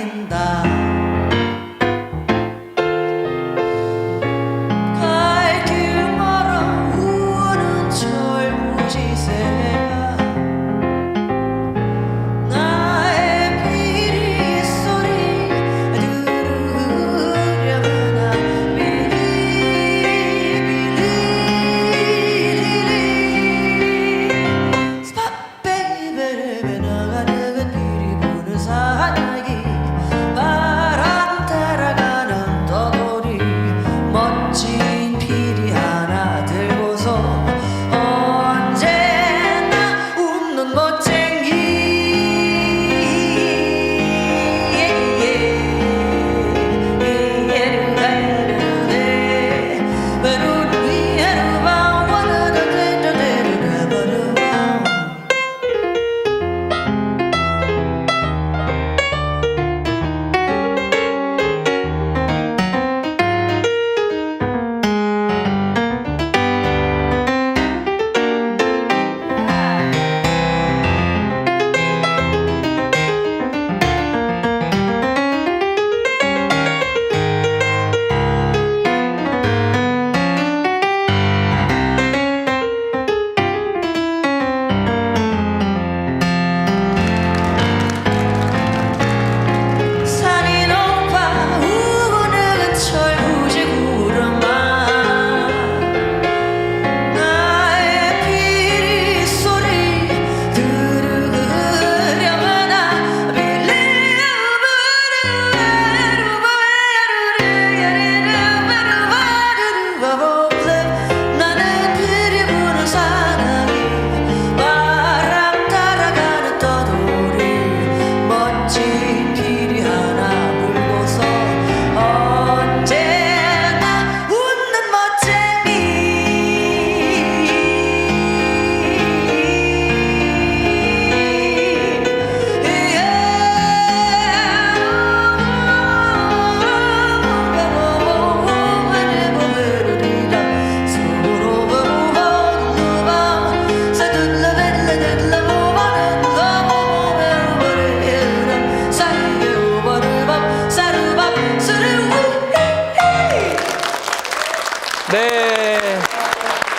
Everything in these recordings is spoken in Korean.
사랑인다.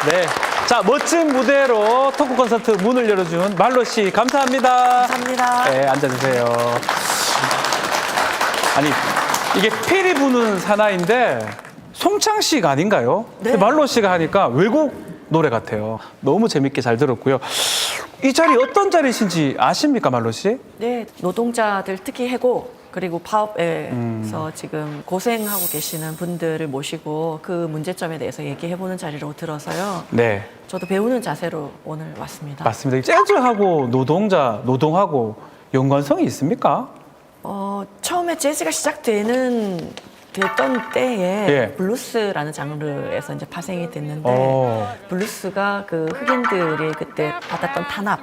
네. 자, 멋진 무대로 토크 콘서트 문을 열어준 말로 씨, 감사합니다. 감사합니다. 네, 앉아주세요. 아니, 이게 피리 부는 사나이인데 송창식 아닌가요? 네. 근데 말로 씨가 하니까 외국 노래 같아요. 너무 재밌게 잘 들었고요. 이 자리 어떤 자리신지 아십니까, 말로 씨? 네, 노동자들 특히 해고 그리고 파업에서 지금 고생하고 계시는 분들을 모시고 그 문제점에 대해서 얘기해보는 자리로 들어서요. 네. 저도 배우는 자세로 오늘 왔습니다. 맞습니다. 재즈하고 노동하고 연관성이 있습니까? 처음에 재즈가 됐던 때에 예. 블루스라는 장르에서 이제 파생이 됐는데 블루스가 그 흑인들이 그때 받았던 탄압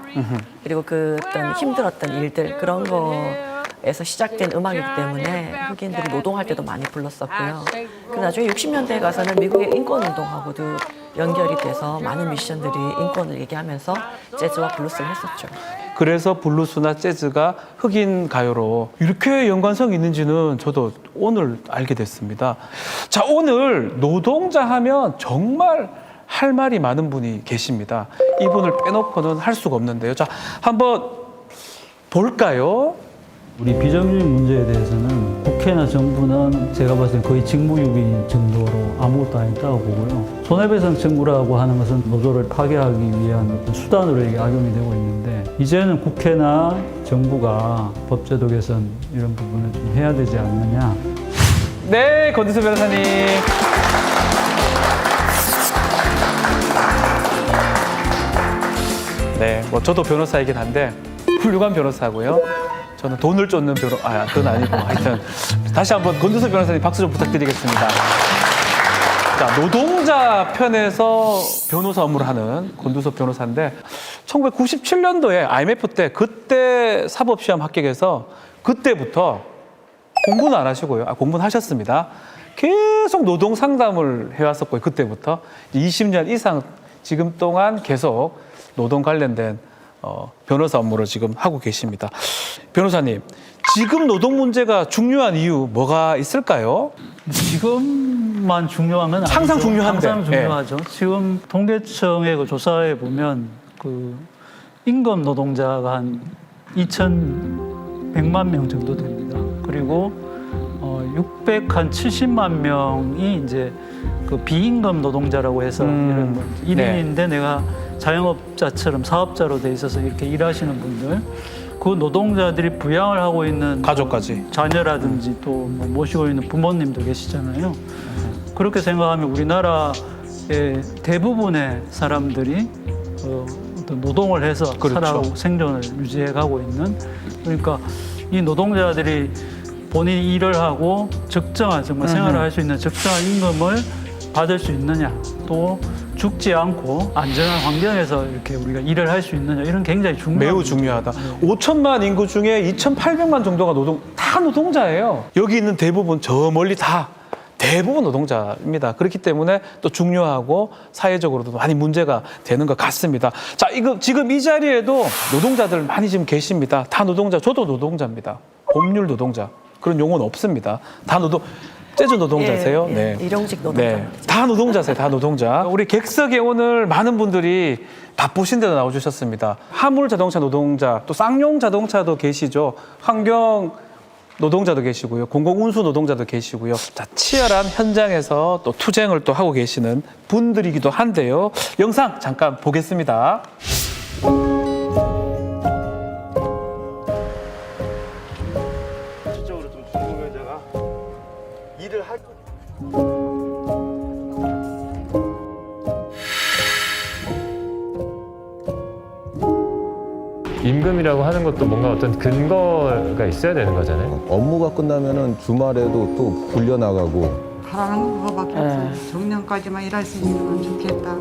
그리고 그 어떤 힘들었던 일들 그런 거에서 시작된 음악이기 때문에 흑인들이 노동할 때도 많이 불렀었고요. 그 나중에 60년대에 가서는 미국의 인권운동하고도 연결이 돼서 많은 뮤지션들이 인권을 얘기하면서 재즈와 블루스를 했었죠. 그래서 블루스나 재즈가 흑인 가요로 이렇게 연관성이 있는지는 저도 오늘 알게 됐습니다. 자, 오늘 노동자 하면 정말 할 말이 많은 분이 계십니다. 이분을 빼놓고는 할 수가 없는데요. 자, 한번 볼까요? 우리 비정규직 문제에 대해서는 국회나 정부는 제가 봤을 때 거의 직무유기 정도로 아무것도 안 했다고 보고요. 손해배상 청구라고 하는 것은 노조를 파괴하기 위한 수단으로 이게 악용이 되고 있는데 이제는 국회나 정부가 법제도 개선 이런 부분을 좀 해야 되지 않느냐. 네, 권지수 변호사님. 네, 뭐 저도 변호사이긴 한데 훌륭한 변호사고요. 저는 돈을 쫓는 그건 아니고 하여튼 다시 한번 권두섭 변호사님 박수 좀 부탁드리겠습니다. 자, 노동자 편에서 변호사 업무를 하는 권두섭 변호사인데 1997년도에 IMF 때 그때 사법시험 합격해서 그때부터 공부는 안 하시고요. 공부는 하셨습니다. 계속 노동 상담을 해왔었고요. 그때부터 20년 이상 지금 동안 계속 노동 관련된 변호사 업무를 지금 하고 계십니다. 변호사님, 지금 노동 문제가 중요한 이유 뭐가 있을까요? 지금만 중요한 건 아니죠. 항상 중요한데. 항상 중요하죠. 지금 통계청의 그 조사에 보면 그 임금 노동자가 한 2,100만 명 정도 됩니다. 그리고 670만 명이 이제 그 비임금 노동자라고 해서 이런 뭐 1인인데 내가 자영업자처럼 사업자로 돼 있어서 이렇게 일하시는 분들, 그 노동자들이 부양을 하고 있는 가족까지. 자녀라든지 또 뭐 모시고 있는 부모님도 계시잖아요. 그렇게 생각하면 우리나라의 대부분의 사람들이 어떤 노동을 해서 그렇죠. 살아가고 생존을 유지해가고 있는, 그러니까 이 노동자들이 본인이 일을 하고 적정한 정말 생활을 할 수 있는 적정한 임금을 받을 수 있느냐, 또 죽지 않고 안전한 환경에서 이렇게 우리가 일을 할 수 있느냐, 이런 굉장히 중요한 매우 중요하다. 5천만 인구 중에 2,800만 정도가 다 노동자예요. 여기 있는 대부분 저 멀리 다 대부분 노동자입니다. 그렇기 때문에 또 중요하고 사회적으로도 많이 문제가 되는 것 같습니다. 자, 이거 지금 이 자리에도 노동자들 많이 지금 계십니다. 다 노동자, 저도 노동자입니다. 법률 노동자. 그런 용어는 없습니다. 다 재즈 노동자세요? 네. 일용직 노동자. 다 노동자세요. 다 노동자. 우리 객석에 오늘 많은 분들이 바쁘신데도 나와주셨습니다. 화물 자동차 노동자, 또 쌍용 자동차도 계시죠. 환경 노동자도 계시고요. 공공운수 노동자도 계시고요. 자, 치열한 현장에서 또 투쟁을 또 하고 계시는 분들이기도 한데요. 영상 잠깐 보겠습니다. 실적으로 좀 중공여자가 일을 할 임금이라고 하는 것도 뭔가 어떤 근거가 있어야 되는 거잖아요. 업무가 끝나면은 주말에도 또 불려 나가고 바라는 건 그거밖에 없어요. 정년까지만 일할 수 있으면 좋겠다.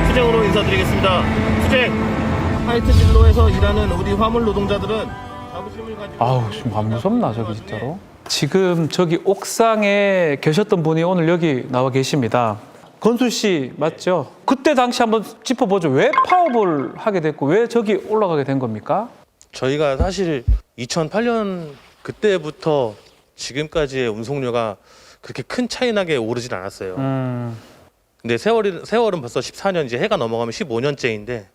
투쟁으로 인사드리겠습니다. 투쟁! 하이트 진로에서 일하는 우리 화물 노동자들은 자부심을 가지고 아우, 지금 안 무섭나, 저기 진짜로? 지금 저기 옥상에 계셨던 분이 오늘 여기 나와 계십니다. 건수 씨 맞죠? 그때 당시 한번 짚어보죠. 왜 파업을 하게 됐고 왜 저기 올라가게 된 겁니까? 저희가 사실 2008년 그때부터 지금까지의 운송료가 그렇게 큰 차이 나게 오르진 않았어요. 근데 세월은 벌써 14년, 이제 해가 넘어가면 15년째인데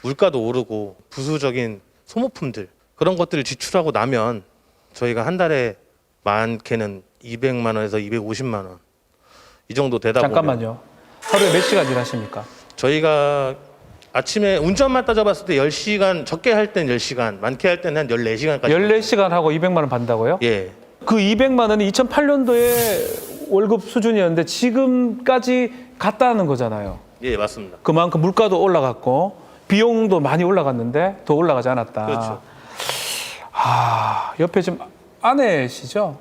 물가도 오르고 부수적인 소모품들 그런 것들을 지출하고 나면 저희가 한 달에 많게는 200만 원에서 250만 원 이 정도 되다 보면 잠깐만요. 하루에 몇 시간 일하십니까? 저희가 아침에 운전만 따져봤을 때 10시간, 적게 할 땐 10시간, 많게 할 때는 한 14시간까지 14시간 하고 200만 원 받는다고요? 예. 그 200만 원이 2008년도에 월급 수준이었는데 지금까지 갔다는 거잖아요. 예, 맞습니다. 그만큼 물가도 올라갔고 비용도 많이 올라갔는데 더 올라가지 않았다. 그렇죠. 옆에 지금 아내시죠?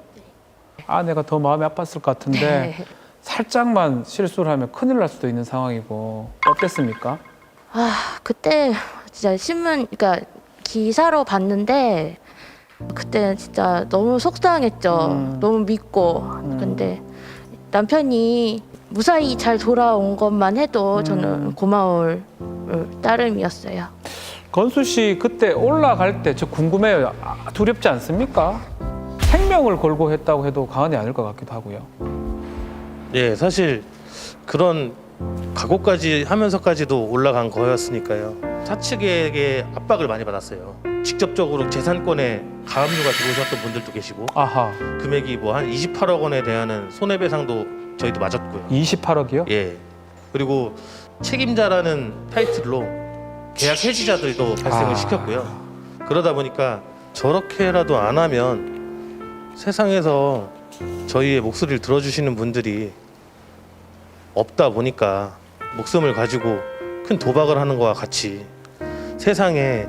아내가 더 마음이 아팠을 것 같은데 살짝만 실수를 하면 큰일 날 수도 있는 상황이고 어땠습니까? 그때 진짜 신문, 그러니까 기사로 봤는데 그때는 진짜 너무 속상했죠. 너무 믿고. 근데 남편이 무사히 잘 돌아온 것만 해도 저는 고마울 따름이었어요. 건수 씨 그때 올라갈 때 저 궁금해요. 두렵지 않습니까? 생명을 걸고 했다고 해도 과언이 아닐 것 같기도 하고요. 예, 사실 그런 각오까지 하면서까지도 올라간 거였으니까요. 사측에게 압박을 많이 받았어요. 직접적으로 재산권에 가압류가 들어오셨던 분들도 계시고 아하, 금액이 뭐 한 28억 원에 대한 손해배상도 저희도 맞았고요. 28억이요? 예. 그리고 책임자라는 타이틀로 계약 해지자들도 발생을 시켰고요. 그러다 보니까 저렇게라도 안 하면 세상에서 저희의 목소리를 들어주시는 분들이 없다 보니까 목숨을 가지고 큰 도박을 하는 것과 같이 세상에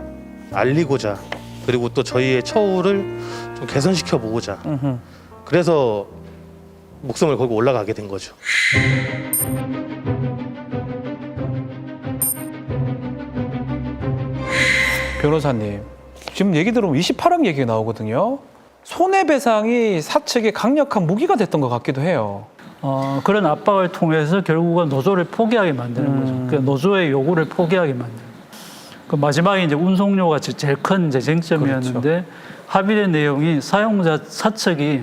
알리고자, 그리고 또 저희의 처우를 좀 개선시켜 보고자, 그래서 목숨을 걸고 올라가게 된 거죠. 변호사님, 지금 얘기 들으면 28억 얘기가 나오거든요. 손해배상이 사측의 강력한 무기가 됐던 것 같기도 해요. 그런 압박을 통해서 결국은 노조를 포기하게 만드는 거죠. 그 노조의 요구를 포기하게 만드는. 그 마지막에 이제 운송료가 제일 큰 이제 쟁점이었는데 그렇죠. 합의된 내용이 사용자 사측이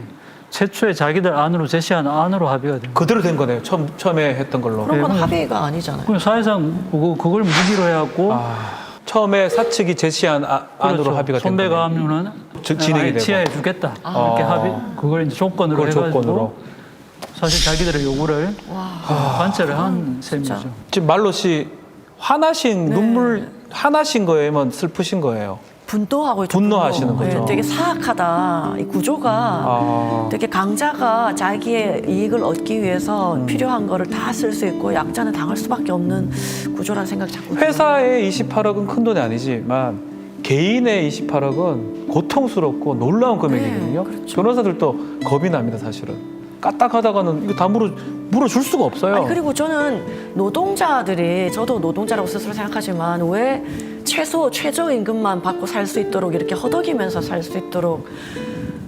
최초에 자기들 안으로 제시한 안으로 합의가 된 거예요. 그대로 된 거네요. 처음에 했던 걸로. 그런 건 네, 합의가 아니잖아요. 그럼 사실상 그걸 무기로 해갖고 처음에 사측이 제시한 안으로 그렇죠. 합의가 된 손배 거네요. 가압류는 진행이 되고. 치하해주겠다 이렇게 합의 그걸 이제 조건으로 그걸 해가지고 조건으로. 사실 자기들의 요구를 관철을 한 셈이죠. 지금 말로 씨 화나신 네. 눈물 화나신 거예요? 슬프신 거예요? 분노하고 있죠. 분노하시는 분노. 거죠. 되게 사악하다. 이 구조가 되게 강자가 자기의 이익을 얻기 위해서 필요한 거를 다 쓸 수 있고 약자는 당할 수밖에 없는 구조라는 생각이 자꾸 들어요. 회사의 28억은 큰 돈이 아니지만 개인의 28억은 고통스럽고 놀라운 금액이거든요. 그렇죠. 변호사들도 겁이 납니다, 사실은. 까딱하다가는 이거 다 물어줄 수가 없어요. 아니, 그리고 저는 노동자들이, 저도 노동자라고 스스로 생각하지만 왜 최저임금만 받고 살 수 있도록 이렇게 허덕이면서 살 수 있도록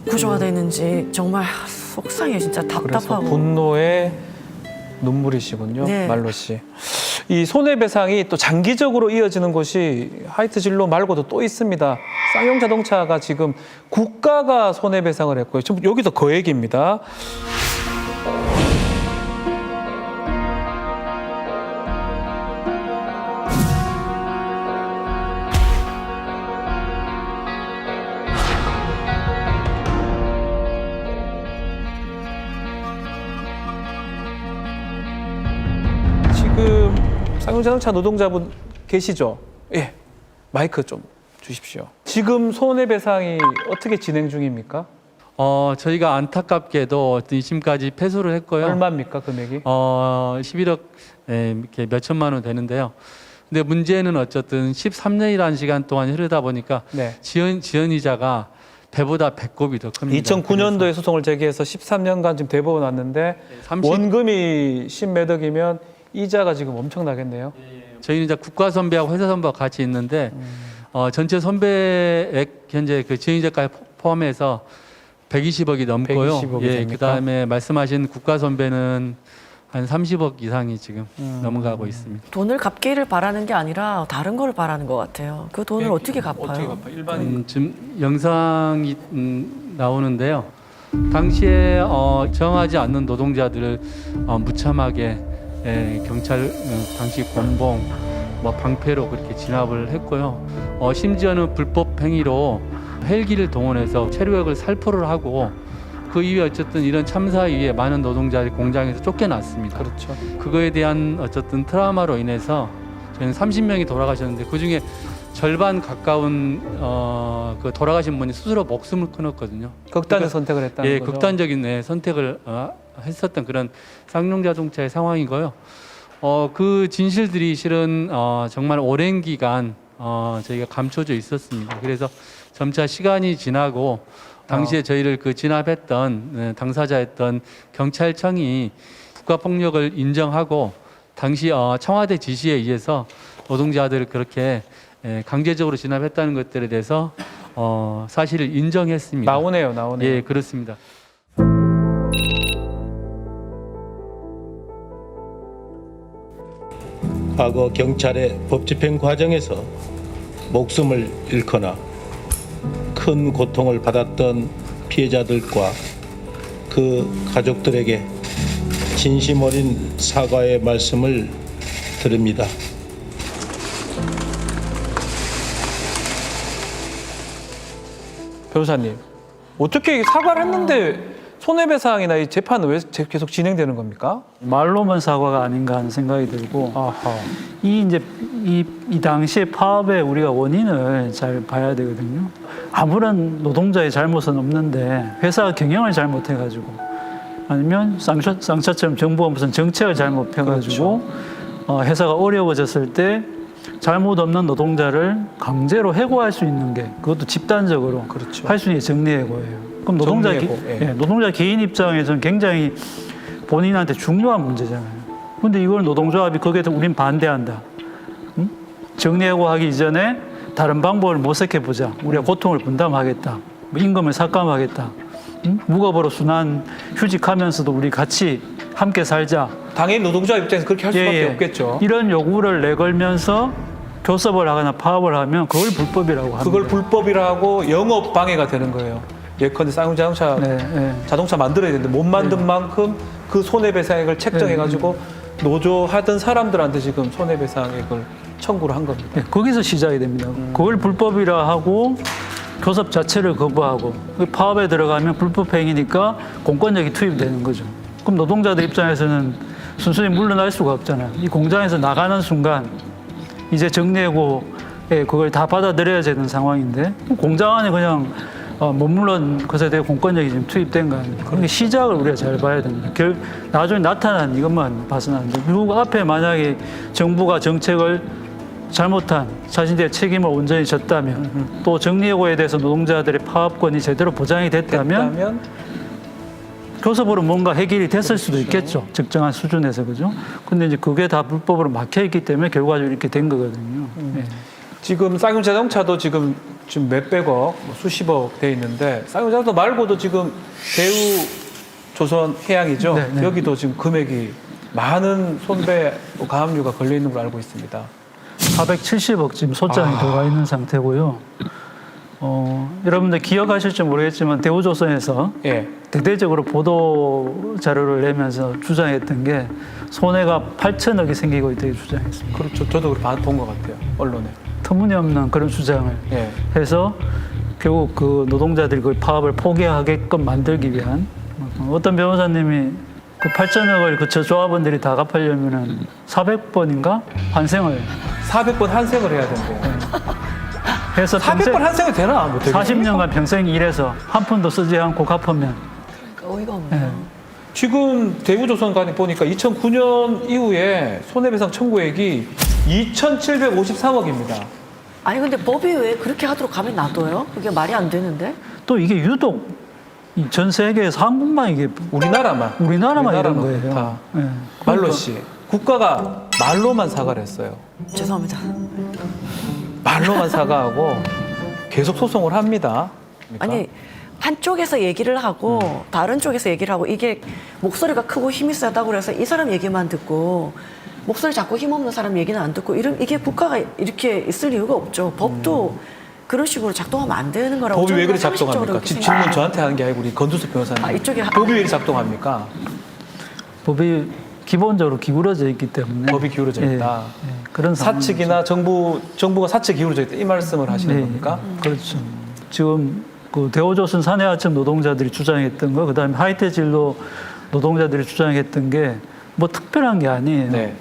구조가 되는지 정말 속상해. 진짜 그래서 답답하고. 분노의 눈물이시군요, 네. 말로 씨. 이 손해배상이 또 장기적으로 이어지는 곳이 하이트 진로 말고도 또 있습니다. 쌍용 자동차가 지금 국가가 손해배상을 했고요. 지금 여기도 그 얘기입니다. 지금 쌍용자동차 노동자분 계시죠? 예, 마이크 좀 주십시오. 지금 손해배상이 어떻게 진행 중입니까? 저희가 안타깝게도 2심까지 패소를 했고요. 얼마입니까, 금액이? 11억 이렇게 몇 천만 원 되는데요. 근데 문제는 어쨌든 13년이라는 시간 동안 흐르다 보니까 네. 지연이자가 배보다 배꼽이 더 큽니다. 2009년도에 소송을 제기해서 13년간 지금 대법원 왔는데 30 원금이 10몇 억이면 이자가 지금 엄청나겠네요. 저희는 이제 국가 선배하고 회사 선배하고 같이 있는데 전체 선배액 현재 그 지연이자까지 포함해서 120억이 넘고요. 120억이 예, 됩니까? 그다음에 말씀하신 국가 선배는 한 30억 이상이 지금 넘어가고 있습니다. 돈을 갚기를 바라는 게 아니라 다른 걸 바라는 것 같아요. 그 돈을 어떻게 갚아요? 일반인 지금 영상이 나오는데요. 당시에 정하지 않는 노동자들을 무참하게 경찰 당시 곤봉, 방패로 그렇게 진압을 했고요. 심지어는 불법 행위로 헬기를 동원해서 체류역을 살포를 하고 그 이후에 어쨌든 이런 참사 이후에 많은 노동자들이 공장에서 쫓겨났습니다. 그렇죠. 그거에 대한 어쨌든 트라우마로 인해서 저희는 30명이 돌아가셨는데 그 중에 절반 가까운 그 돌아가신 분이 스스로 목숨을 끊었거든요. 극단의 선택을 했다는 예, 거죠. 극단적인 선택을 했었던 그런 쌍용자동차의 상황이고요. 그 진실들이 실은 정말 오랜 기간 저희가 감춰져 있었습니다. 그래서 점차 시간이 지나고 당시에 저희를 그 진압했던 당사자였던 경찰청이 국가폭력을 인정하고 당시 청와대 지시에 의해서 노동자들을 그렇게 강제적으로 진압했다는 것들에 대해서 사실을 인정했습니다. 나오네요. 예, 그렇습니다. 과거 경찰의 법 집행 과정에서 목숨을 잃거나 큰 고통을 받았던 피해자들과 그 가족들에게 진심 어린 사과의 말씀을 드립니다. 변호사님, 어떻게 사과를 했는데 손해배상이나 이 재판은 왜 계속 진행되는 겁니까? 말로만 사과가 아닌가 하는 생각이 들고 아하. 이 당시의 파업의 우리가 원인을 잘 봐야 되거든요. 아무런 노동자의 잘못은 없는데 회사가 경영을 잘못해가지고 아니면 쌍차처럼 정부가 무슨 정책을 잘못해가지고 회사가 어려워졌을 때 잘못 없는 노동자를 강제로 해고할 수 있는 게 그것도 집단적으로 그렇죠. 할 수 있는 게 정리해고예요. 그럼 정리해고, 예. 노동자 개인 입장에서는 굉장히 본인한테 중요한 문제잖아요. 근데 이걸 노동조합이 거기에 우린 반대한다. 응? 정리해고하기 이전에 다른 방법을 모색해보자. 우리가 고통을 분담하겠다. 뭐 임금을 삭감하겠다. 응? 무급으로 순환 휴직하면서도 우리 같이 함께 살자. 당연히 노동자 입장에서 그렇게 할 수밖에 예, 예. 없겠죠. 이런 요구를 내걸면서 교섭을 하거나 파업을 하면 그걸 불법이라고 합니다. 그걸 불법이라고 영업 방해가 되는 거예요. 예컨대 쌍용자동차 네, 네. 자동차 만들어야 되는데 못 만든 만큼 그 손해배상액을 책정해가지고 노조하던 사람들한테 지금 손해배상액을 청구를 한 겁니다. 네, 거기서 시작이 됩니다. 그걸 불법이라 하고 교섭 자체를 거부하고 파업에 들어가면 불법 행위니까 공권력이 투입되는 거죠. 그럼 노동자들 입장에서는 순순히 물러날 수가 없잖아요. 이 공장에서 나가는 순간 이제 정리해고에 그걸 다 받아들여야 되는 상황인데 공장 안에 그냥 머물러 것에 대해 공권력이 지금 투입된 거 아닙니까? 그러니까 시작을 우리가 잘 봐야 됩니다. 나중에 나타난 이것만 봐서는 안 돼요. 그리고 앞에 만약에 정부가 정책을 잘못한 자신들의 책임을 온전히 졌다면 또 정리해고에 대해서 노동자들의 파업권이 제대로 보장이 됐다면 교섭으로 뭔가 해결이 됐을 수도 있겠죠. 적정한 수준에서 그죠. 근데 이제 그게 다 불법으로 막혀 있기 때문에 결과적으로 이렇게 된 거거든요. 네. 지금 쌍용자동차도 지금 몇백억, 뭐 수십억 돼 있는데 쌍용자동차 말고도 지금 대우조선해양이죠. 네, 네. 여기도 지금 금액이 많은 손배 가압류가 걸려 있는 걸로 알고 있습니다. 470억 지금 소장이 들어가 있는 상태고요. 여러분들 기억하실지 모르겠지만 대우조선에서 예. 대대적으로 보도 자료를 내면서 주장했던 게 손해가 8천억이 생기고 있다고 주장했습니다. 그렇죠. 저도 본 것 같아요. 언론에. 터무니없는 그런 주장을 예. 해서 결국 그 노동자들이 그 파업을 포기하게끔 만들기 위한 어떤 변호사님이 그 8천억을 그 조합원들이 다 갚으려면은 400번인가 환생을 400번 환생을 해야 된대요. 해서 400번 환생이 되나? 뭐 되게 40년간 평생 일해서 한 푼도 쓰지 않고 갚으면 어이가 없네요. 지금 대우조선 간에 보니까 2009년 이후에 손해배상 청구액이 2,753억입니다. 아니 근데 법이 왜 그렇게 하도록 가면 놔둬요? 그게 말이 안 되는데? 또 이게 유독 이전 세계에서 한국만 이게 우리나라만 이런 우리나라만 거예요. 그렇다. 네. 말로 씨, 국가가 말로만 사과를 했어요. 죄송합니다. 말로만 사과하고 계속 소송을 합니다. 아니 한쪽에서 얘기를 하고 다른 쪽에서 얘기를 하고 이게 목소리가 크고 힘이 세다고 그래서 이 사람 얘기만 듣고 목소리 작고 힘없는 사람 얘기는 안 듣고 이게 국가가 이렇게 있을 이유가 없죠. 법도 그런 식으로 작동하면 안 되는 거라고 법이 왜 그렇게 저는 작동합니까? 상식적으로 지금 그렇게 질문 저한테 하는 게 아니고 우리 건두섭 변호사님. 이쪽에 법이 왜 이렇게 작동합니까? 법이 기본적으로 기울어져 있기 때문에 법이 기울어져 있다. 그런 사측이나 정부가 사측 기울어져 있다 이 말씀을 하시는 겁니까? 그렇죠. 지금 그 대우조선 사내하청 노동자들이 주장했던 거, 그다음에 하이테진로 노동자들이 주장했던 게 뭐 특별한 게 아니에요. 네.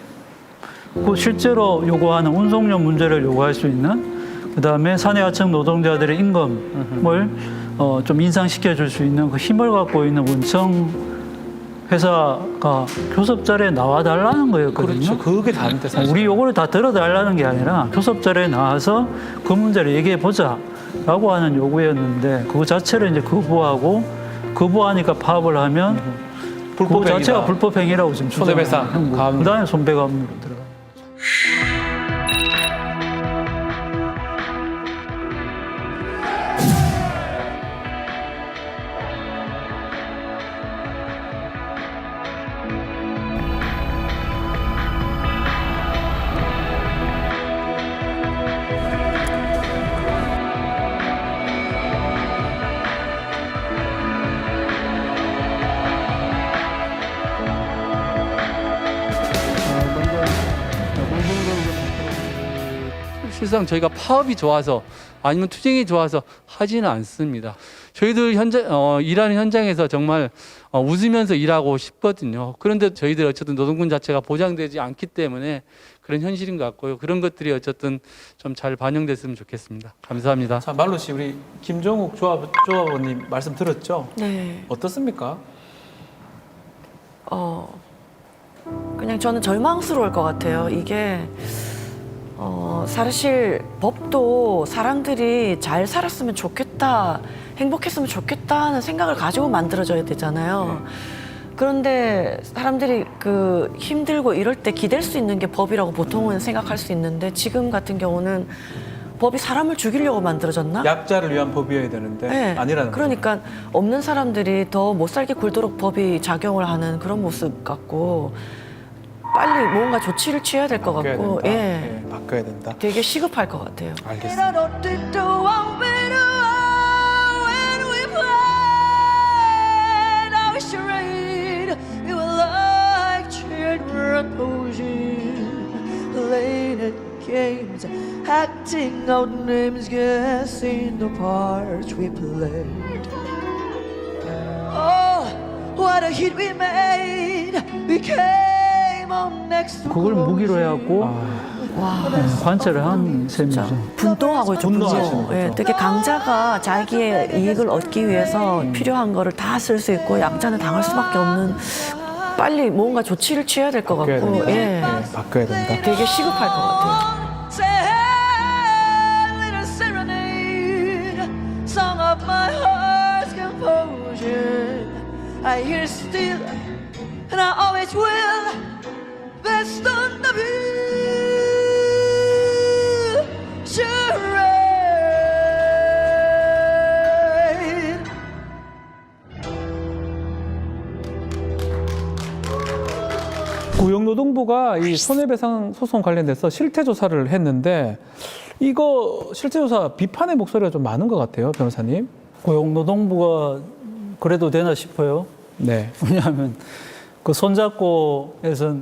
그 실제로 요구하는 운송료 문제를 요구할 수 있는, 그다음에 사내하청 노동자들의 임금을 좀 인상시켜 줄 수 있는 그 힘을 갖고 있는 원청 회사가 교섭 자리에 나와 달라는 거였거든요. 그렇죠. 그게 다른데 사실. 우리 요거를 다 들어달라는 게 아니라 교섭 자리에 나와서 그 문제를 얘기해 보자라고 하는 요구였는데 그 자체를 이제 거부하니까 파업을 하면 그 자체가 불법 행위라고 지금 손해배상, 가압류. 그다음에 손배가압류로 들어가. 먼저 실상 저희가 파업이 좋아서 아니면 투쟁이 좋아서 하지는 않습니다. 저희들 일하는 현장에서 정말 웃으면서 일하고 싶거든요. 그런데 저희들 어쨌든 노동군 자체가 보장되지 않기 때문에 그런 현실인 것 같고요. 그런 것들이 어쨌든 좀 잘 반영됐으면 좋겠습니다. 감사합니다. 자, 말로 씨, 우리 김종욱 조합원님 말씀 들었죠? 네. 어떻습니까? 그냥 저는 절망스러울 것 같아요. 이게 사실 법도 사람들이 잘 살았으면 좋겠다, 행복했으면 좋겠다는 생각을 가지고 만들어져야 되잖아요. 그런데 사람들이 그 힘들고 이럴 때 기댈 수 있는 게 법이라고 보통은 생각할 수 있는데 지금 같은 경우는 법이 사람을 죽이려고 만들어졌나? 약자를 위한 법이어야 되는데 네. 아니라는 거죠. 그러니까 없는 사람들이 더 못 살게 굴도록 법이 작용을 하는 그런 모습 같고 빨리 뭔가 조치를 취해야 될 것 바뀌어야 같고 된다. 예. 예, 바뀌어야 된다. 되게 시급할 것 같아요. 알겠습니다. Acting out names, guessing the parts we played. Oh, what a hit we made! We came on next to 그걸 무기로 해갖고 와, 관찰을 한 셈이죠. 분노하고 있죠. 분노하시는 분노. 거죠. 예, 특히 강자가 자기의 이익을 얻기 위해서 필요한 거를 다 쓸 수 있고 약자는 당할 수밖에 없는 빨리 뭔가 조치를 취해야 될 것 바뀌어야 같고 된다. 예. 예, 바뀌어야 된다. 되게 시급할 것 같아요. Say, little serenade, song of my heart's composure. I hear still, and I always will, best on the charade. 고용노동부가 이 손해배상 소송 관련돼서 실태조사를 했는데 이거 실태조사 비판의 목소리가 좀 많은 것 같아요, 변호사님. 고용노동부가 그래도 되나 싶어요. 네. 왜냐하면 그 손잡고에서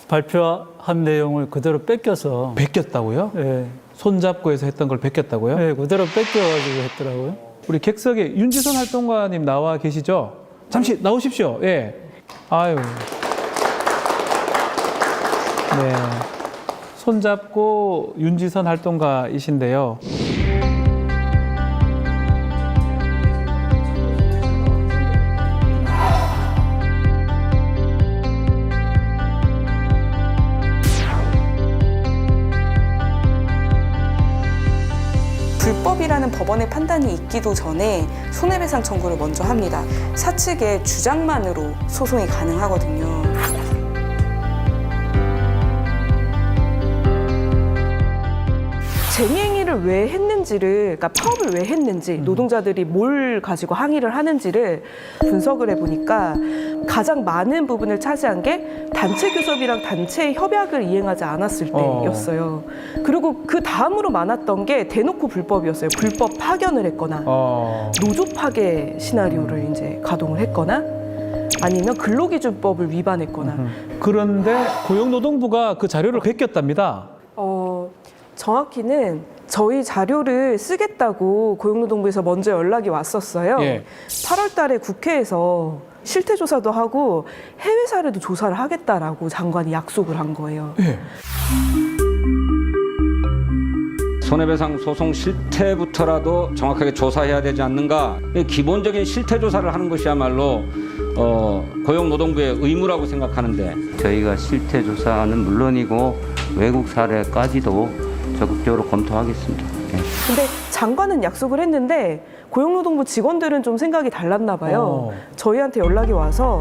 발표한 내용을 그대로 뺏겨서 베꼈다고요? 예, 손잡고에서 했던 걸 베꼈다고요? 예, 그대로 뺏겨가지고 했더라고요. 우리 객석에 윤지선 활동가님 나와 계시죠? 잠시 나오십시오. 예. 아유. 네. 손잡고 윤지선 활동가이신데요. 불법이라는 법원의 판단이 있기도 전에 손해배상 청구를 먼저 합니다. 사측의 주장만으로 소송이 가능하거든요. 쟁행위를 왜 했는지를, 그러니까 파업을 왜 했는지, 노동자들이 뭘 가지고 항의를 하는지를 분석을 해보니까 가장 많은 부분을 차지한 게 단체 교섭이랑 단체 협약을 이행하지 않았을 때였어요. 그리고 그 다음으로 많았던 게 대놓고 불법이었어요. 불법 파견을 했거나 노조 파괴 시나리오를 이제 가동을 했거나 아니면 근로기준법을 위반했거나. 그런데 고용노동부가 그 자료를 베꼈답니다. 정확히는 저희 자료를 쓰겠다고 고용노동부에서 먼저 연락이 왔었어요. 예. 8월 달에 국회에서 실태조사도 하고 해외 사례도 조사를 하겠다라고 장관이 약속을 한 거예요. 예. 손해배상 소송 실태부터라도 정확하게 조사해야 되지 않는가. 기본적인 실태조사를 하는 것이야말로 고용노동부의 의무라고 생각하는데 저희가 실태조사는 물론이고 외국 사례까지도 적극적으로 검토하겠습니다. 네. 근데 장관은 약속을 했는데 고용노동부 직원들은 좀 생각이 달랐나 봐요. 저희한테 연락이 와서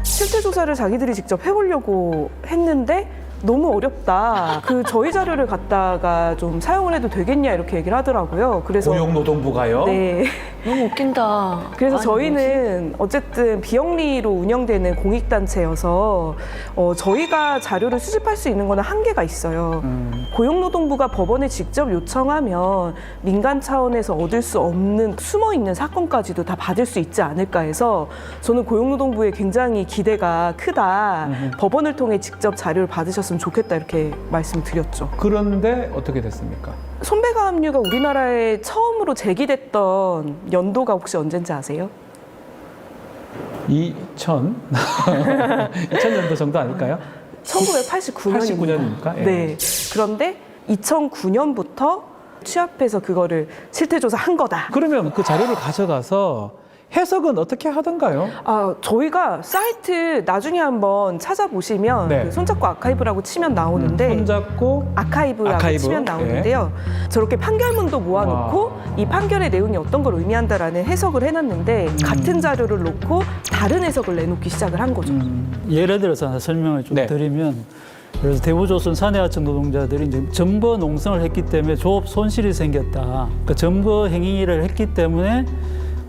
실태조사를 자기들이 직접 해보려고 했는데 너무 어렵다. 그 저희 자료를 갖다가 좀 사용을 해도 되겠냐 이렇게 얘기를 하더라고요. 그래서 고용노동부가요? 네. 너무 웃긴다. 그래서 아니, 저희는 어쨌든 비영리로 운영되는 공익단체여서 저희가 자료를 수집할 수 있는 거는 한계가 있어요. 고용노동부가 법원에 직접 요청하면 민간 차원에서 얻을 수 없는 숨어있는 사건까지도 다 받을 수 있지 않을까 해서 저는 고용노동부에 굉장히 기대가 크다. 법원을 통해 직접 자료를 받으셨으면 됐으면 좋겠다 이렇게 말씀드렸죠. 그런데 어떻게 됐습니까? 손배가압류가 우리나라에 처음으로 제기됐던 연도가 혹시 언젠지 아세요? 2000년도 정도 아닐까요? 1989년입니다. 89년입니까? 예. 네. 그런데 2009년부터 취합해서 그거를 실태 조사한 거다. 그러면 그 자료를 가져가서 해석은 어떻게 하던가요? 저희가 사이트 나중에 한번 찾아보시면 네. 그 손잡고 아카이브라고 치면 나오는데 손잡고 아카이브라고 아카이브? 치면 나오는데요. 저렇게 판결문도 모아놓고 이 판결의 내용이 어떤 걸 의미한다라는 해석을 해놨는데 같은 자료를 놓고 다른 해석을 내놓기 시작을 한 거죠. 예를 들어서 하나 설명을 좀 드리면, 그래서 대우조선 사내하청 노동자들이 이제 점거 농성을 했기 때문에 조업 손실이 생겼다. 그러니까 점거 행위를 했기 때문에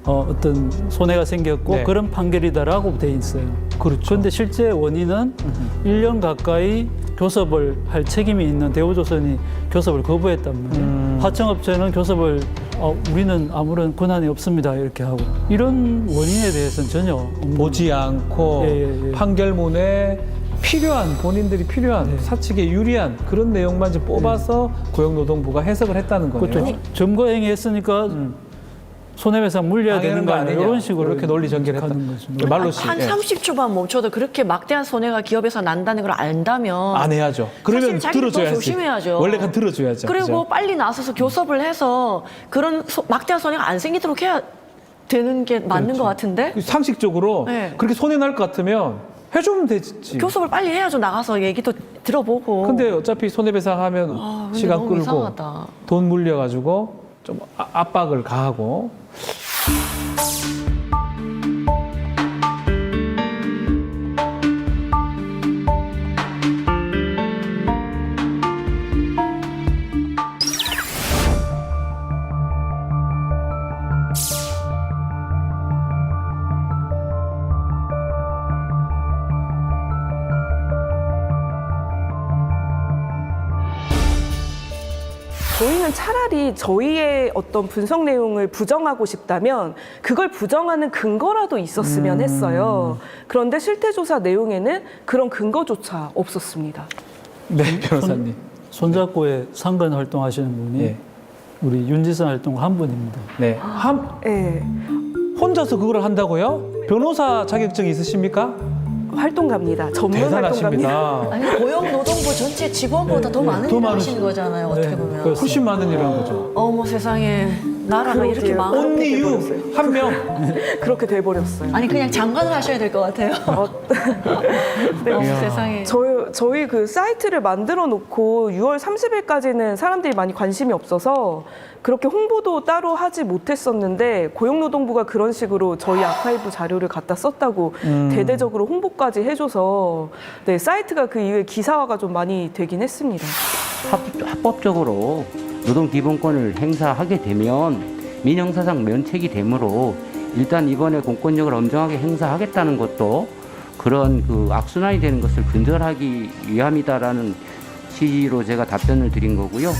어떤 손해가 생겼고 그런 판결이다라고 돼 있어요. 그렇죠. 그런데 실제 원인은 1년 가까이 교섭을 할 책임이 있는 대우조선이 교섭을 거부했단 말이에요. 하청업체는 교섭을 우리는 아무런 권한이 없습니다 이렇게 하고, 이런 원인에 대해서는 전혀 보지 않고 판결문에 필요한, 본인들이 필요한 사측에 유리한 그런 내용만 좀 뽑아서 고용노동부가 해석을 했다는 거네요. 그렇죠. 점거 행위했으니까 손해배상 물려야 되는 거 아니냐, 이런 식으로 이렇게 논리 전개를 하는 거죠. 말로 씨. 한 30초만 멈춰도 그렇게 막대한 손해가 기업에서 난다는 걸 안다면 안 해야죠. 그러면 사실 자기도 들어줘야지. 조심해야죠. 원래 간 들어줘야죠. 그리고 그죠? 빨리 나서서 교섭을 해서 그런 막대한 손해가 안 생기도록 해야 되는 게 맞는 그렇죠. 것 같은데 상식적으로 네. 그렇게 손해 날 것 같으면 해주면 되지. 교섭을 빨리 해야죠. 나가서 얘기도 들어보고. 근데 어차피 손해배상하면 근데 시간 너무 끌고 이상하다. 돈 물려가지고 좀 압박을 가하고. 저희는 차라리 저희의 어떤 분석 내용을 부정하고 싶다면 그걸 부정하는 근거라도 있었으면 했어요. 그런데 실태조사 내용에는 그런 근거조차 없었습니다. 네, 변호사님. 손잡고에 상근 활동하시는 분이 우리 윤지선 활동 한 분입니다. 네. 혼자서 그걸 한다고요? 변호사 자격증이 있으십니까? 활동가입니다. 전문 대단하십니다. 활동가입니다. 아니 고용노동부 전체 직원보다 더 많은 일을 하시는 거잖아요. 어떻게 보면. 훨씬 많은 일을 한 거죠. 어머 세상에 나라가 이렇게 망하게 only you 한 명. 그렇게 돼버렸어요. 아니 그냥 장관을 하셔야 될 것 같아요. 어머 세상에. 저희 그 사이트를 만들어 놓고 6월 30일까지는 사람들이 많이 관심이 없어서 그렇게 홍보도 따로 하지 못했었는데 고용노동부가 그런 식으로 저희 아카이브 자료를 갖다 썼다고 대대적으로 홍보까지 해줘서 네, 사이트가 그 이후에 기사화가 좀 많이 되긴 했습니다. 합법적으로 노동기본권을 행사하게 되면 민형사상 면책이 되므로 일단 이번에 공권력을 엄정하게 행사하겠다는 것도 그런 그 악순환이 되는 것을 근절하기 위함이다라는 취지로 제가 답변을 드린 거고요.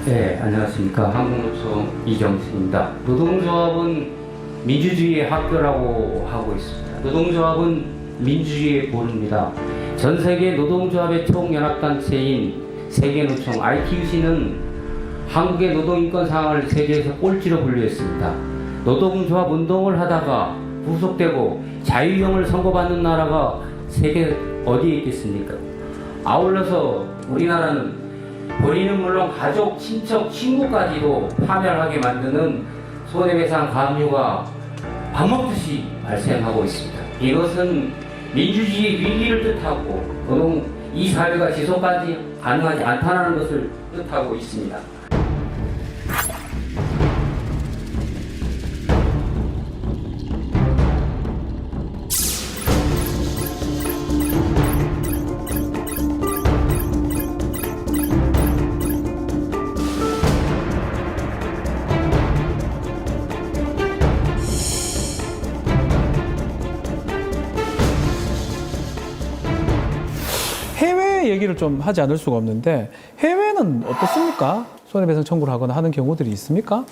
네, 안녕하십니까. 한국노총 이정식입니다. 노동조합은 민주주의의 학교라고 하고 있습니다. 노동조합은 민주주의의 본입니다. 전 세계 노동조합의 총연합단체인 세계노총 ITUC는 한국의 노동인권 상황을 세계에서 꼴찌로 분류했습니다. 노동조합 운동을 하다가 구속되고 자유형을 선고받는 나라가 세계 어디에 있겠습니까? 아울러서 우리나라는 본인은 물론 가족, 친척, 친구까지도 파멸하게 만드는 손해배상 가압류가 밥 먹듯이 발생하고 있습니다. 이것은 민주주의의 위기를 뜻하고 노동 이 사회가 지속까지 가능하지 않다는 것을 뜻하고 있습니다. 해외 얘기를 좀 하지 않을 수가 없는데 해외는 어떻습니까? 손해배상 청구를 하거나 하는 경우들이 있습니까?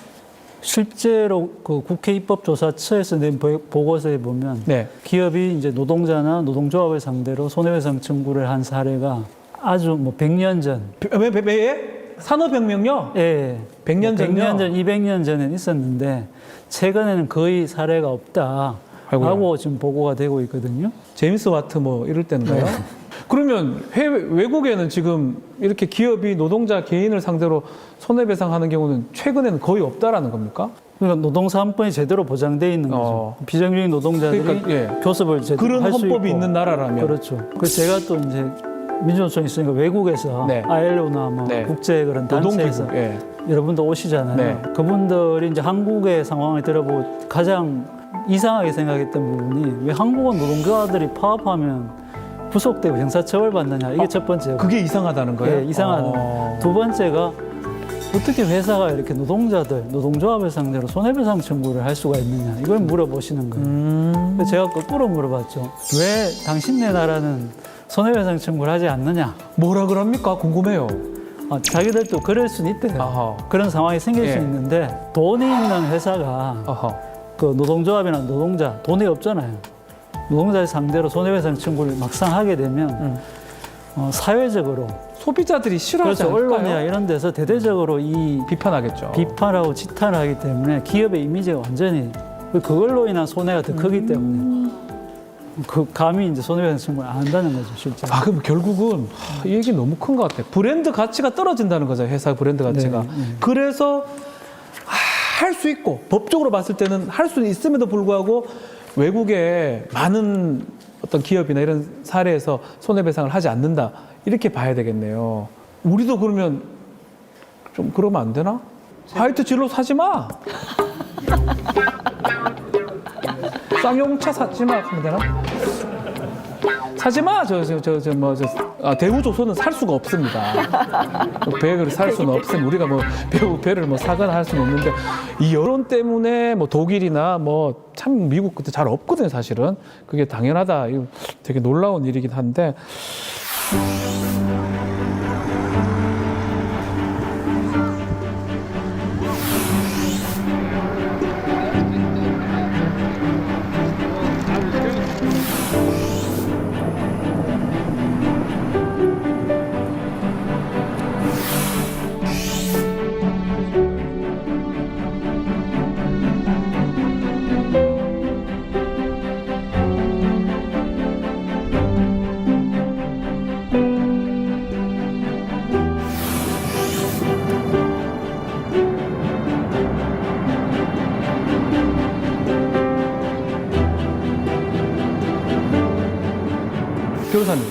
실제로 그 국회 입법조사처에서 낸 보고서에 보면 네. 기업이 이제 노동자나 노동조합을 상대로 손해배상 청구를 한 사례가 아주 뭐 100년 전. 왜? 산업혁명요? 예. 100년 전요? 100년 전, 200년 전에는 있었는데 최근에는 거의 사례가 없다. 라고 지금 보고가 되고 있거든요. 제임스 와트 뭐 이럴 때인가요? 그러면 외국에는 지금 이렇게 기업이 노동자 개인을 상대로 손해배상하는 경우는 최근에는 거의 없다라는 겁니까? 그러니까 노동사업권이 제대로 보장돼 있는 거죠. 비정규직 노동자들이 그러니까, 예. 교섭을 제대로 그런 할 수 있고. 헌법이 있는 나라라면. 그렇죠. 그래서 제가 또 이제 민주노총이 있으니까 외국에서 네. ILO나 뭐 네. 국제 그런 단체에서 노동기구, 예. 여러분도 오시잖아요. 네. 그분들이 이제 한국의 상황을 들어보고 가장 이상하게 생각했던 부분이 왜 한국은 노동자들이 파업하면 구속되고 형사처벌 받느냐 이게 첫 번째고. 그게 이상하다는 거예요? 네, 이상하다. 두 번째가 어떻게 회사가 이렇게 노동자들, 노동조합을 상대로 손해배상 청구를 할 수가 있느냐 이걸 물어보시는 거예요. 그래서 제가 거꾸로 물어봤죠. 왜 당신네 나라는 손해배상 청구를 하지 않느냐? 뭐라 그럽니까? 궁금해요. 자기들도 그럴 수는 있대요. 아하. 그런 상황이 생길 수 예. 있는데 돈이 있는 회사가 아하. 그 노동조합이나 노동자 돈이 없잖아요. 노동자를 상대로 손해배상 청구를 막상 하게 되면 사회적으로 소비자들이 싫어하지 그렇죠. 않을까요? 언론이나 이런 데서 대대적으로 이 비판하겠죠. 비판하고 지탄을 하기 때문에 기업의 이미지가 완전히 그걸로 인한 손해가 더 크기 때문에 그 감히 이제 손해배상 청구를 안 한다는 거죠, 실제. 그럼 결국은 이 얘기 너무 큰 것 같아요. 브랜드 가치가 떨어진다는 거죠, 회사 브랜드 가치가. 네. 그래서 할 수 있고 법적으로 봤을 때는 할 수 있음에도 불구하고 외국의 많은 어떤 기업이나 이런 사례에서 손해배상을 하지 않는다 이렇게 봐야 되겠네요. 우리도 그러면 좀 그러면 안 되나? 화이트 진로 사지 마. 쌍용차 사지 마 하면 되나? 사지 마. 대우조선은 살 수가 없습니다. 배를 살 수는 없으면 우리가 뭐 배를 뭐 사거나 할 수는 없는데 이 여론 때문에 뭐 독일이나 뭐 참 미국 그때 잘 없거든요, 사실은. 그게 당연하다. 이거 되게 놀라운 일이긴 한데. 변호사님,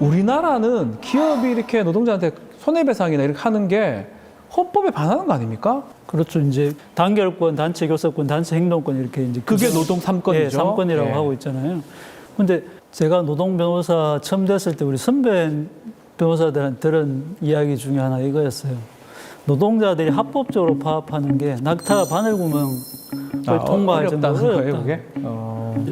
우리나라는 기업이 이렇게 노동자한테 손해배상이나 이렇게 하는 게 헌법에 반하는 거 아닙니까? 그렇죠. 이제 단결권, 단체 교섭권, 단체 행동권 이렇게 이제 그게 노동 3권이죠. 예, 3권이라고 하고 있잖아요. 근데 제가 노동 변호사 처음 됐을 때 우리 선배 변호사들한테 들은 이야기 중에 하나 이거였어요. 노동자들이 합법적으로 파업하는 게 낙타 바늘구멍을 통과할 정도로 어렵다는 거예요, 어렵다. 그게?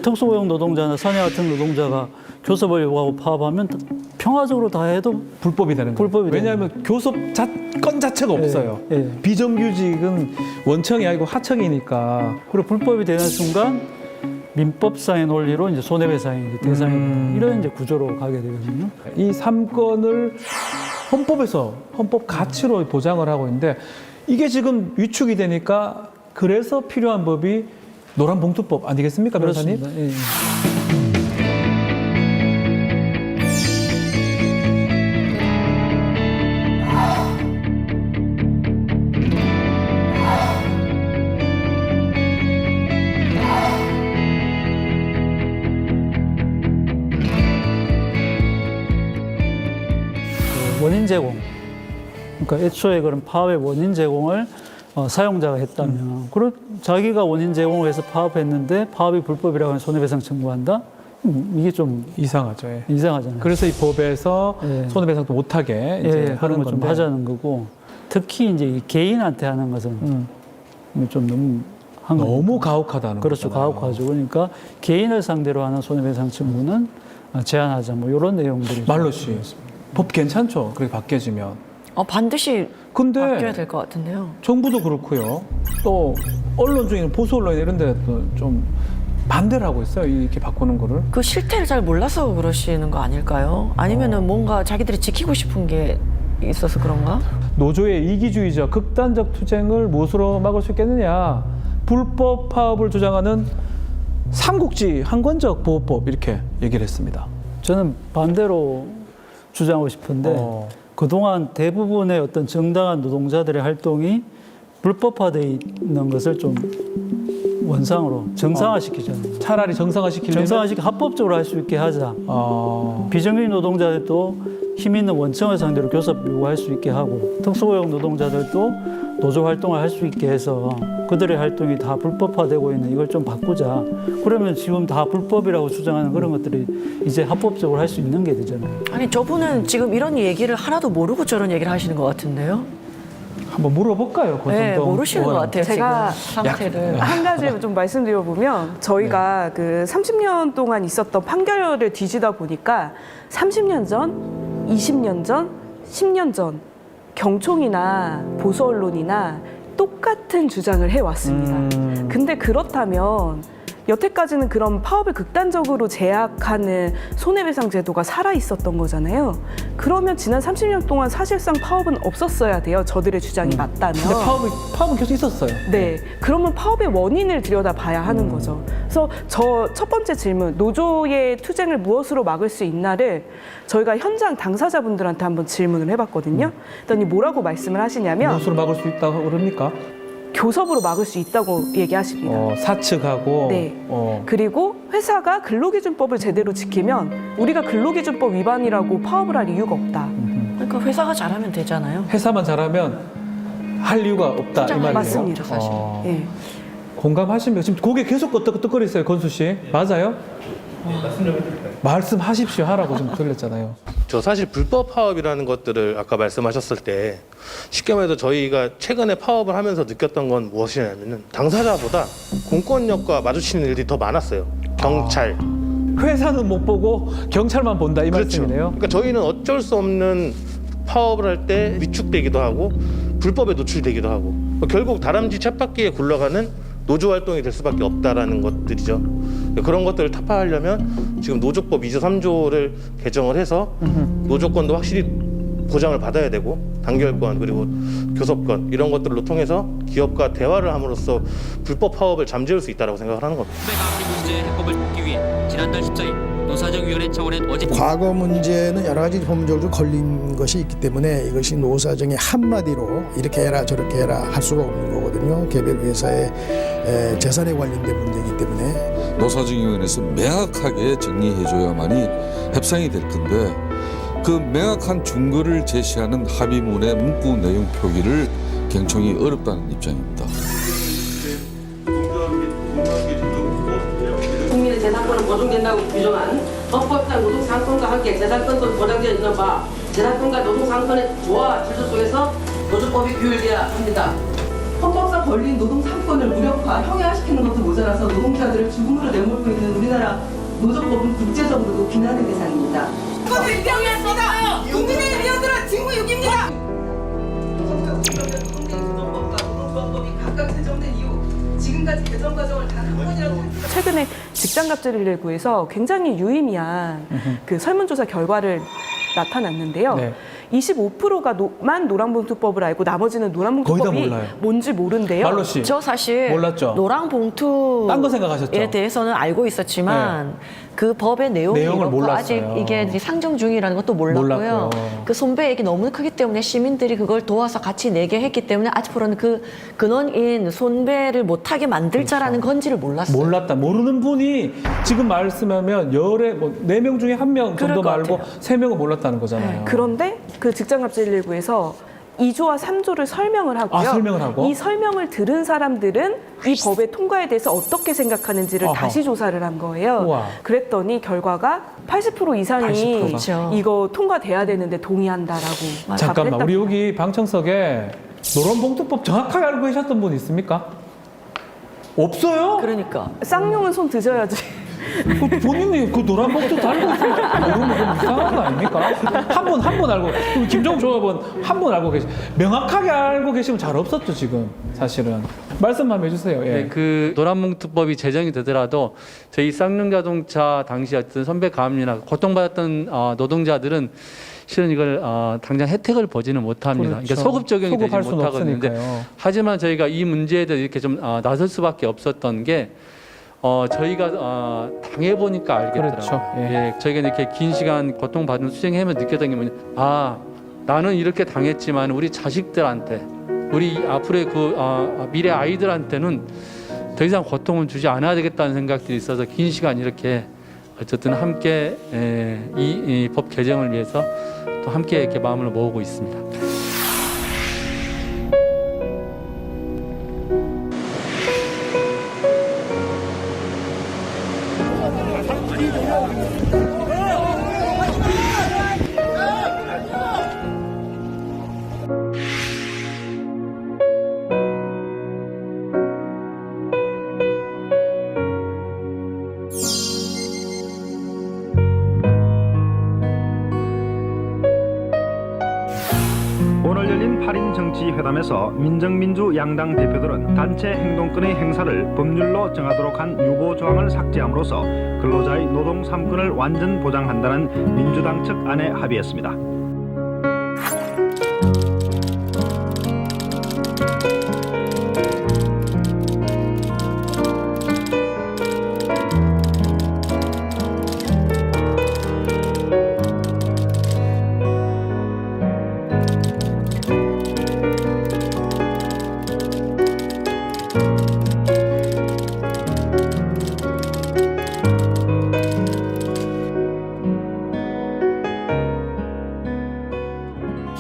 특수고용 노동자나 사내 같은 노동자가 교섭을 요구하고 파업하면 평화적으로 다 해도 불법이 되는 거예요. 왜냐하면 교섭 건 자체가 없어요. 비정규직은 원청이 아니고 하청이니까. 그리고 불법이 되는 순간 민법상의 논리로 이제 손해배상이 이제 대상이 이런 이제 구조로 가게 되거든요. 이 3건을 헌법에서 헌법 가치로 보장을 하고 있는데 이게 지금 위축이 되니까 그래서 필요한 법이 노란봉투법 아니겠습니까, 변호사님? 그렇습니다. 예. 원인 제공. 그러니까 애초에 그런 파업의 원인 제공을 사용자가 했다면, 그리고 자기가 원인 제공을 해서 파업했는데 파업이 불법이라고 하면 손해배상 청구한다? 이게 좀 이상하죠. 예. 이상하잖아요. 그래서 이 법에서 손해배상도 못하게 이제 하는 하는 걸 좀 건데. 하자는 거고, 특히 이제 이 개인한테 하는 것은 좀 너무 가혹하다는 그렇죠. 거잖아요. 가혹하죠. 그러니까 개인을 상대로 하는 손해배상 청구는 제한하자, 뭐 이런 내용들이 말로 씨, 법 괜찮죠? 그렇게 바뀌어지면. 반드시 근데 바뀌어야 될 것 같은데요. 정부도 그렇고요. 또 언론 중에는 보수 언론 이런 데도 좀 반대를 하고 있어요. 이렇게 바꾸는 거를. 그 실태를 잘 몰라서 그러시는 거 아닐까요? 아니면은 뭔가 자기들이 지키고 싶은 게 있어서 그런가? 노조의 이기주의적 극단적 투쟁을 무엇으로 막을 수 있겠느냐. 불법 파업을 주장하는 삼국지 한권적 보호법 이렇게 얘기를 했습니다. 저는 반대로 주장하고 싶은데 그동안 대부분의 어떤 정당한 노동자들의 활동이 불법화되어 있는 것을 좀 원상으로 정상화시키잖아요. 차라리 정상화시키려면 합법적으로 할 수 있게 하자. 비정규직 노동자들도 힘 있는 원청을 상대로 교섭 요구할 수 있게 하고 특수고용 노동자들도 노조 활동을 할 수 있게 해서 그들의 활동이 다 불법화되고 있는 이걸 좀 바꾸자. 그러면 지금 다 불법이라고 주장하는 그런 것들이 이제 합법적으로 할 수 있는 게 되잖아요. 아니 저분은 지금 이런 얘기를 하나도 모르고 저런 얘기를 하시는 것 같은데요. 한번 물어볼까요? 네, 모르시는 것 같아요. 제가 지금 상태를. 한 가지 좀 말씀드려보면 저희가 그 30년 동안 있었던 판결을 뒤지다 보니까 30년 전, 20년 전, 10년 전 경총이나 보수 언론이나 똑같은 주장을 해왔습니다. 근데 그렇다면 여태까지는 그런 파업을 극단적으로 제약하는 손해배상 제도가 살아있었던 거잖아요. 그러면 지난 30년 동안 사실상 파업은 없었어야 돼요. 저들의 주장이 맞다면. 근데 파업은 계속 있었어요. 네. 그러면 파업의 원인을 들여다봐야 하는 거죠. 그래서 저 첫 번째 질문, 노조의 투쟁을 무엇으로 막을 수 있나를 저희가 현장 당사자분들한테 한번 질문을 해봤거든요. 그랬더니 뭐라고 말씀을 하시냐면 무엇으로 막을 수 있다고 그럽니까? 교섭으로 막을 수 있다고 얘기하십니다. 사측하고. 네. 그리고 회사가 근로기준법을 제대로 지키면 우리가 근로기준법 위반이라고 파업을 할 이유가 없다. 그러니까 회사가 잘하면 되잖아요. 회사만 잘하면 할 이유가 없다 이 말이에요. 맞습니다, 사실. 예. 공감하시면 지금 고개 계속 끄덕끄덕거리세요, 건수 씨. 맞아요? 말씀하십시오 하라고 좀 들렸잖아요. 저 사실 불법 파업이라는 것들을 아까 말씀하셨을 때 쉽게 말해서 저희가 최근에 파업을 하면서 느꼈던 건 무엇이냐면은 당사자보다 공권력과 마주치는 일들이 더 많았어요. 경찰. 회사는 못 보고 경찰만 본다 이 그렇죠. 말씀이네요. 그러니까 저희는 어쩔 수 없는 파업을 할 때 위축되기도 하고 불법에 노출되기도 하고 결국 다람쥐 쳇바퀴에 굴러가는 노조 활동이 될 수밖에 없다라는 것들이죠. 그런 것들을 타파하려면 지금 노조법 2조 3조를 개정을 해서 노조권도 확실히 보장을 받아야 되고 단결권 그리고 교섭권 이런 것들로 통해서 기업과 대화를 함으로써 불법 파업을 잠재울 수 있다고 생각을 하는 겁니다. 문제 해법을 찾기 위해 지난달 14일 노사정위원회 차원의 어제 과거 문제는 여러 가지 법률적으로 걸린 것이 있기 때문에 이것이 노사정의 한마디로 이렇게 해라 저렇게 해라 할 수가 없는 거거든요. 개별 회사의 재산에 관련된 문제이기 때문에 노사정위원회에서 명확하게 정리해줘야만이 협상이 될 건데 그 명확한 준거를 제시하는 합의문의 문구 내용 표기를 경총이 어렵다는 입장입니다. 국민의 재산권은 보존된다고 규정한 헌법상 노동상권과 함께 재산권도 보장되어 있는 바 재산권과 노동상권의 조화 질서 속에서 노조법이 규율되어야 합니다. 헌법상 걸린 노동상권을 무력화, 형해화시키는 것도 모자라서 노동자들을 죽음으로 내몰고 있는 우리나라 노조법은 국제적으로도 비난의 대상입니다. 이것을 인정했습니다. 국민의 위원들은 직무유기입니다. 노동법이 각각 개정된 이후 지금까지 개정 과정을 단 한 번이라도 최근에 직장갑질119에서 굉장히 유의미한 그 설문조사 결과를 나타났는데요. 네. 25%가 만 노랑봉투법을 알고 나머지는 노랑봉투법이 뭔지 모른대요. 말로 씨. 저 사실 몰랐죠? 노랑봉투에 딴 거 생각하셨죠? 대해서는 알고 있었지만 그 법의 내용을 몰랐어요. 아직 이게 상정 중이라는 것도 몰랐고요. 그 손배액이 너무 크기 때문에 시민들이 그걸 도와서 같이 내게 했기 때문에 아직으로는 그 근원인 손배를 못하게 만들 자라는 건지를 몰랐어요. 몰랐다. 모르는 분이 지금 말씀하면 열에 뭐 4명 중에 1명 정도 말고 3명은 몰랐다는 거잖아요. 그런데 그 직장갑질119에서 2조와 3조를 설명을 하고요. 설명을 하고? 이 설명을 들은 사람들은 이 법의 통과에 대해서 어떻게 생각하는지를 다시 조사를 한 거예요. 우와. 그랬더니 결과가 80% 이상이 80%가. 이거 통과돼야 되는데 동의한다라고. 잠깐만, 우리 여기 방청석에 노란봉투법 정확하게 알고 계셨던 분 있습니까? 없어요? 그러니까. 쌍용은 손 드셔야지. 본인이 그 노란 봉투 달고 있으면 모르는 건 이상한 거 아닙니까? 한 번 알고, 김정욱 조합은 한 번 알고 명확하게 알고 계시면 잘 없었죠, 지금 사실은. 말씀만 해주세요. 예. 네, 그 노란봉투법이 제정이 되더라도 저희 쌍용자동차 당시 어떤 선배 가압류나 고통받았던 노동자들은 실은 이걸 당장 혜택을 보지는 못합니다. 그렇죠. 그러니까 소급 적용이 되지 소급할 수는 못하거든요. 없으니까요. 하지만 저희가 이 문제에 대해서 이렇게 좀 나설 수밖에 없었던 게 저희가 당해보니까 알겠더라고요. 그렇죠. 예, 저희가 이렇게 긴 시간 고통받은 수행하면서 느꼈던 게 뭐냐. 나는 이렇게 당했지만 우리 자식들한테 우리 앞으로의 그 미래 아이들한테는 더 이상 고통을 주지 않아야 되겠다는 생각들이 있어서 긴 시간 이렇게 어쨌든 함께 이 법 개정을 위해서 또 함께 이렇게 마음을 모으고 있습니다. 오늘 열린 8인 정치회담에서 민정민주 양당 대표들은 단체 행동권의 행사를 법률로 정하도록 한 유보 조항을 삭제함으로써 근로자의 노동 3권을 완전 보장한다는 민주당 측 안에 합의했습니다.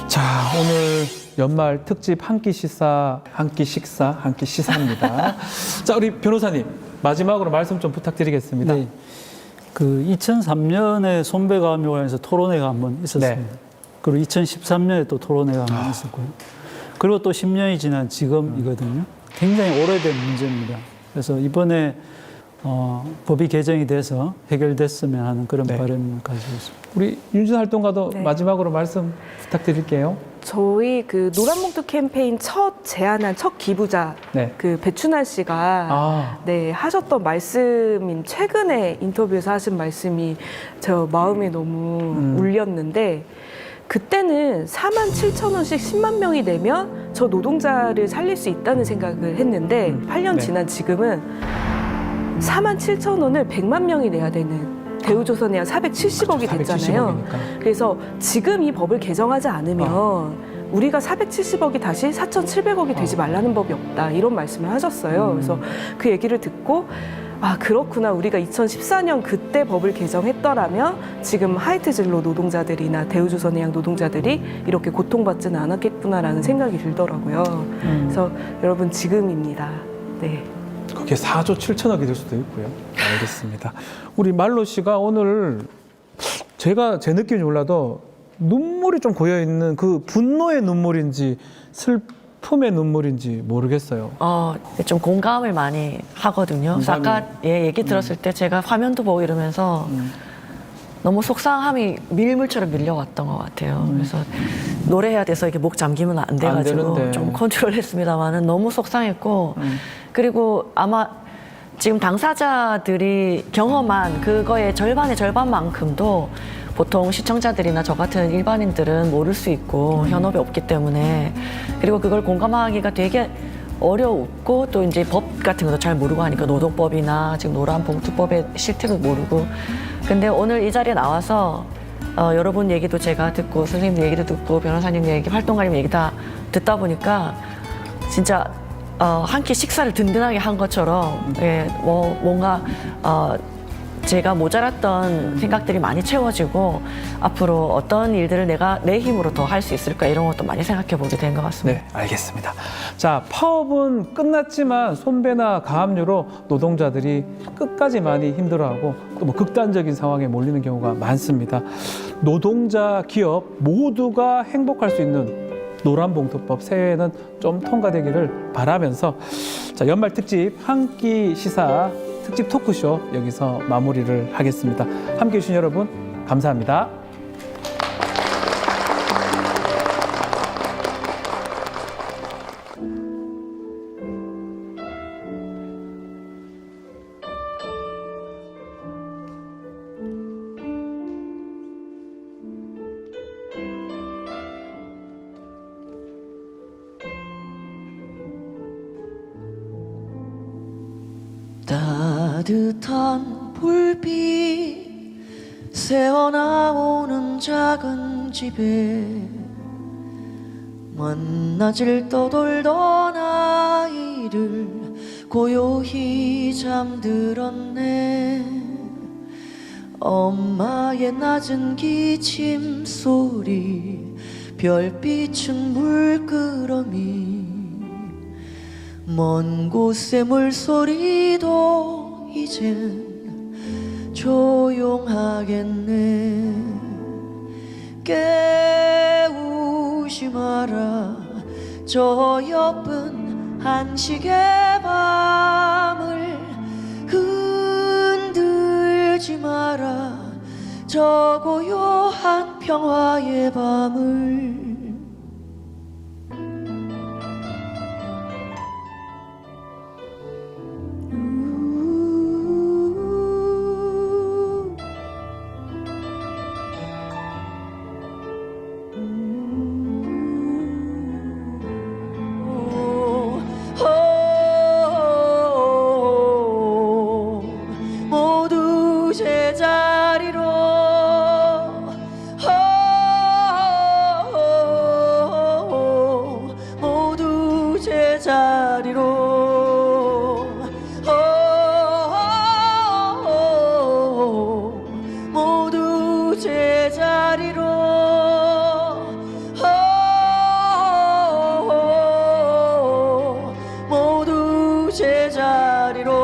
자, 오늘 연말 특집 한 끼 식사, 한 끼 시사입니다. 자, 우리 변호사님 마지막으로 말씀 좀 부탁드리겠습니다. 네. 그 2003년에 손배가압류 관련해서 토론회가 한번 있었습니다. 네. 그리고 2013년에 또 토론회가 한번 있었고요. 그리고 또 10년이 지난 지금이거든요. 굉장히 오래된 문제입니다. 그래서 이번에 법이 개정이 돼서 해결됐으면 하는 그런 바람을 가지고 있습니다. 우리 윤준 활동가도 마지막으로 말씀 부탁드릴게요. 저희 그 노란봉투 캠페인 첫 제안한 첫 기부자 그 배춘환 씨가 하셨던 말씀인 최근에 인터뷰에서 하신 말씀이 저 마음에 너무 울렸는데 그때는 47,000원씩 10만 명이 내면 저 노동자를 살릴 수 있다는 생각을 했는데 8년 지난 지금은 47,000원을 100만 명이 내야 되는 대우조선해양 470억이 됐잖아요. 그래서 지금 이 법을 개정하지 않으면 우리가 470억이 다시 4,700억이 되지 말라는 법이 없다. 이런 말씀을 하셨어요. 그래서 그 얘기를 듣고 그렇구나. 우리가 2014년 그때 법을 개정했더라면 지금 하이트진로 노동자들이나 대우조선해양 노동자들이 이렇게 고통받지는 않았겠구나라는 생각이 들더라고요. 그래서 여러분 지금입니다. 네. 그게 4조 7천억이 될 수도 있고요. 알겠습니다. 우리 말로 씨가 오늘 제가 제 느낌이 몰라도 눈물이 좀 고여 있는 그 분노의 눈물인지 슬픔의 눈물인지 모르겠어요. 좀 공감을 많이 하거든요. 그래서 아까 얘기 들었을 때 제가 화면도 보고 이러면서 너무 속상함이 밀물처럼 밀려왔던 것 같아요. 그래서 노래해야 돼서 이게 목 잠기면 안 돼가지고 좀 컨트롤했습니다만은 너무 속상했고 그리고 아마 지금 당사자들이 경험한 그거의 절반의 절반만큼도 보통 시청자들이나 저 같은 일반인들은 모를 수 있고 현업이 없기 때문에 그리고 그걸 공감하기가 되게 어려웠고 또 이제 법 같은 것도 잘 모르고 하니까 노동법이나 지금 노란봉투법의 실태도 모르고 근데 오늘 이 자리에 나와서 여러분 얘기도 제가 듣고 선생님 얘기도 듣고 변호사님 얘기, 활동가님 얘기 다 듣다 보니까 진짜 한 끼 식사를 든든하게 한 것처럼 뭔가 제가 모자랐던 생각들이 많이 채워지고 앞으로 어떤 일들을 내가 내 힘으로 더 할 수 있을까 이런 것도 많이 생각해 보게 된 것 같습니다. 네, 알겠습니다. 자, 파업은 끝났지만 손배나 가압류로 노동자들이 끝까지 많이 힘들어하고 또 뭐 극단적인 상황에 몰리는 경우가 많습니다. 노동자, 기업 모두가 행복할 수 있는 노란봉투법 새해에는 좀 통과되기를 바라면서 자, 연말 특집 한 끼 시사 특집 토크쇼 여기서 마무리를 하겠습니다. 함께해 주신 여러분 감사합니다. 따뜻한 불빛 새어나오는 작은 집에 만나질 떠돌던 아이를 고요히 잠들었네. 엄마의 낮은 기침 소리 별빛은 물끄러미 먼 곳의 물소리도 이젠 조용하겠네. 깨우지 마라 저 예쁜 한식의 밤을 흔들지 마라 저 고요한 평화의 밤을. 제자리로